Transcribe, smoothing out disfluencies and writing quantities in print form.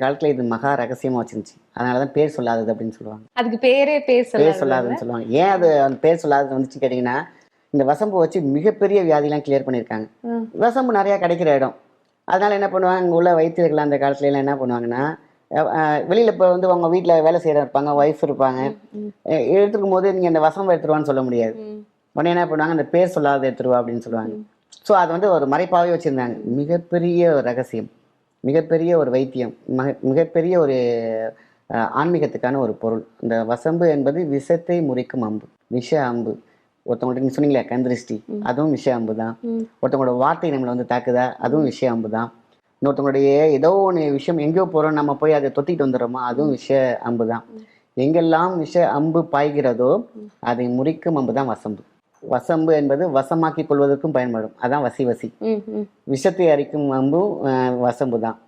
காலத்துல இது மகா ரகசியமா வச்சிருந்துச்சு. அதனாலதான் பேர் சொல்லாதது அப்படின்னு சொல்லுவாங்க. அதுக்கு பேரே பேர் பேர் சொல்லாதது. சொல்லாததுன்னு சொல்லுவாங்க. ஏன் அது அந்த பேர் சொல்லாதது வந்துச்சு கேட்டீங்கன்னா, இந்த வசம்பு வச்சு மிகப்பெரிய வியாதிலாம் கிளியர் பண்ணியிருக்காங்க. வசம்பு நிறைய கிடைக்கிற இடம். அதனால என்ன பண்ணுவாங்க, அங்க உள்ள வைத்தியர்கள் அந்த காலத்துல எல்லாம் என்ன பண்ணுவாங்கன்னா, வெளியில இப்போ வந்து அவங்க வீட்டில் வேலை செய்கிற இருப்பாங்க, ஒய்ஃப் இருப்பாங்க. எடுத்துக்கும் போது நீங்கள் இந்த வசம்பு எடுத்துருவான்னு சொல்ல முடியாது. உடனே என்ன பண்ணுவாங்க, அந்த பேர் சொல்லாத எடுத்துருவா அப்படின்னு சொல்லுவாங்க. ஸோ அது வந்து ஒரு மறைப்பாகவே வச்சுருந்தாங்க. மிகப்பெரிய ஒரு ரகசியம், மிகப்பெரிய ஒரு வைத்தியம், மிகப்பெரிய ஒரு ஆன்மீகத்துக்கான ஒரு பொருள். இந்த வசம்பு என்பது விஷத்தை முறிக்கும் அம்பு, விஷ அம்பு. ஒருத்தவங்கள்ட்ட நீங்கள் சொன்னீங்களே கந்திருஷ்டி, அதுவும் விஷ அம்பு தான். ஒருத்தவங்களோட வார்த்தை நம்மளை வந்து தாக்குதா, அதுவும் விஷ அம்பு தான். இன்னொருத்தவங்களுடைய ஏதோ ஒன்று விஷயம் எங்கேயோ போகிறோம், நம்ம போய் அதை தொத்திட்டு வந்துடுறோமா, அதுவும் விஷ அம்பு தான். எங்கெல்லாம் விஷ அம்பு பாய்கிறதோ அதை முறிக்கும் அம்பு தான் வசம்பு. வசம்பு என்பது வசமாக்கி கொள்வதற்கும் பயன்படும். அதான் வசி வசி. விஷத்தை அரிக்கும் அம்பும் வசம்பு தான்.